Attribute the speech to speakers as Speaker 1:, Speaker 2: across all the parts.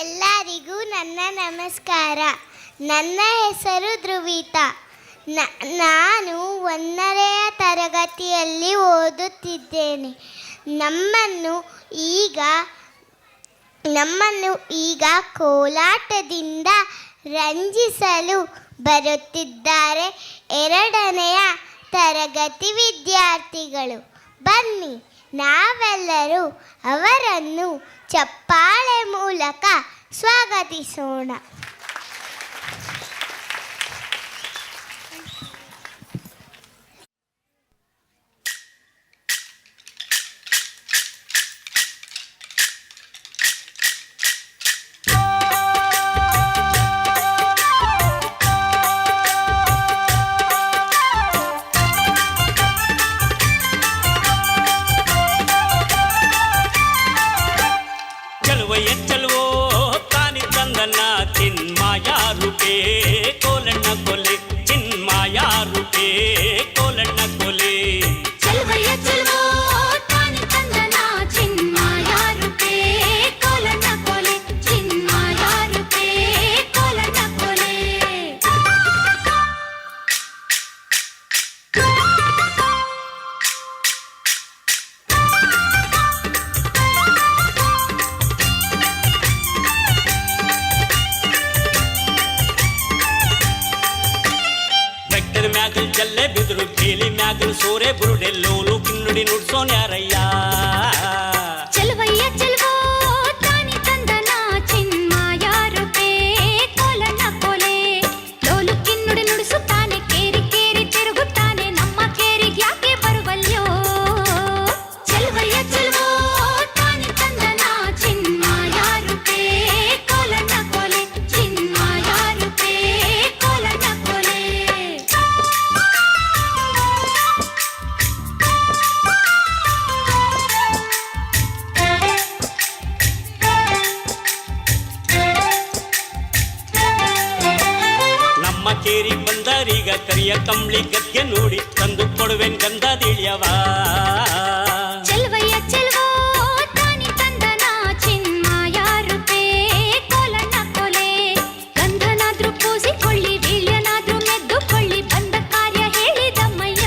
Speaker 1: ಎಲ್ಲರಿಗೂ ನನ್ನ ನಮಸ್ಕಾರ. ನನ್ನ ಹೆಸರು ಧ್ರುವಿತಾ. ನಾನು 1ನೇ ತರಗತಿಯಲ್ಲಿ ಓದುತ್ತಿದ್ದೇನೆ. ನಮ್ಮನ್ನು ಈಗ ಕೋಲಾಟದಿಂದ ರಂಜಿಸಲು ಬರುತ್ತಿದ್ದಾರೆ 2ನೇ ತರಗತಿ ವಿದ್ಯಾರ್ಥಿಗಳು. ಬನ್ನಿ, ನಾವೆಲ್ಲರೂ ಅವರನ್ನು ಚಪ್ಪಾಳೆ ಮೂಲಕ ಸ್ವಾಗತಿಸೋಣ.
Speaker 2: ಚಲುವೋ ತಾನಿ ತಂದನ ಚಿನ್ಮಾಯ ರೂಪೇ ಕೋಲಣ್ಣ ಕೊಲೆ, ಚಿನ್ಮಾಯ ರೂಪೇ ಕೋಲಣ್ಣ ಕೊಲೆ.
Speaker 3: ಚಲುವೋ ತಾನಿ ತಂದನ ಚಿನ್ಮಾಯ ರೂಪೇ ಕೋಲಣ್ಣ ಕೊಲೆ, ಚಿನ್ಮಾಯ ರೂಪೇ ಕೋಲಣ್ಣ ಕೊಲೆ.
Speaker 2: ಮ್ಯಾಗಲ್ ಜಲ್ಲೆ ಬಿದ್ರು ಕೇಲಿ ಮ್ಯಾಗಲ್ ಸೋರೆ ಬುರುಡೆಲ್ಲೋನು ಕಿನ್ನುಡಿ ನುಡ್ಸೋನ್ ಯಾರಯ್ಯ.
Speaker 3: ಚಲುವೋ ತಾನಿ ತಂದನ ಚಿನ್ಮಾಯ ರೂಪೇ ಕೋಲಣ್ಣ ಕೊಲೆ. ಲೋಲು ಕಿನ್ನುಡಿ ನುಡಿಸುತ್ತಾನೆ, ಕೇರಿ ಕೇರಿ ತಿರುಗುತ್ತಾನೆ, ನಮ್ಮ ಕೇರಿಗೆ ಯಾಕೆ ಬರುವಲ್ಯೋ. ಚಲುವೋ ತಾನಿ ತಂದನ ಚಿನ್ಮಾಯ ರೂಪೇ ಕೋಲಣ್ಣ ಕೊಲೆ, ಚಿನ್ಮಾಯ ರೂಪೇ ಕೋಲಣ್ಣ ಕೊಲೆ.
Speaker 2: ನಮ್ಮ ಕೇರಿ ಬಂದರೀಗ ಕರಿಯ ಕಂಬಳಿ ಗದ್ಗೆ ನೋಡಿ ತಂದು ಕೊಡುವೆನ್ ಗಂಧದಿಳಿಯವ.
Speaker 3: ಚಲುವೋ ತಾನಿ ತಂದನ ಚಿನ್ಮಾಯ ರೂಪೇ ಕೋಲಣ್ಣ ಕೊಲೆ. ಗಂಧನಾದ್ರೂ ಪೂಸಿಕೊಳ್ಳಿ, ವೀಳ್ಯನಾದ್ರೂ ಮೆದ್ದುಕೊಳ್ಳಿ, ಬಂದ ಕಾರ್ಯ ಹೇಳಿದಮ್ಮಯ್ಯ.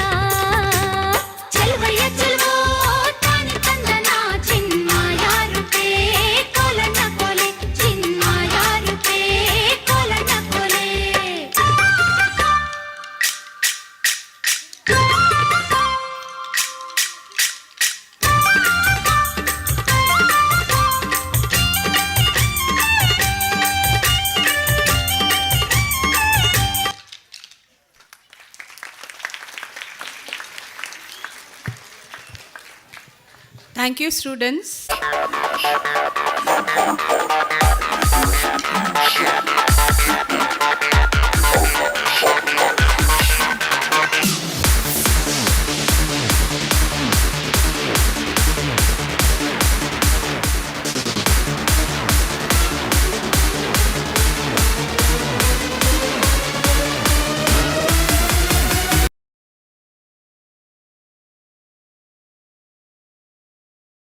Speaker 3: ಚಲುವೋ ತಾನಿ ತಂದನ ಚಿನ್ಮಾಯ ರೂಪೇ ಕೋಲಣ್ಣ ಕೊಲೆ, ಚಿನ್ಮಾಯ ರೂಪೇ ಕೋಲಣ್ಣ ಕೊಲೆ.
Speaker 4: Thank you, students.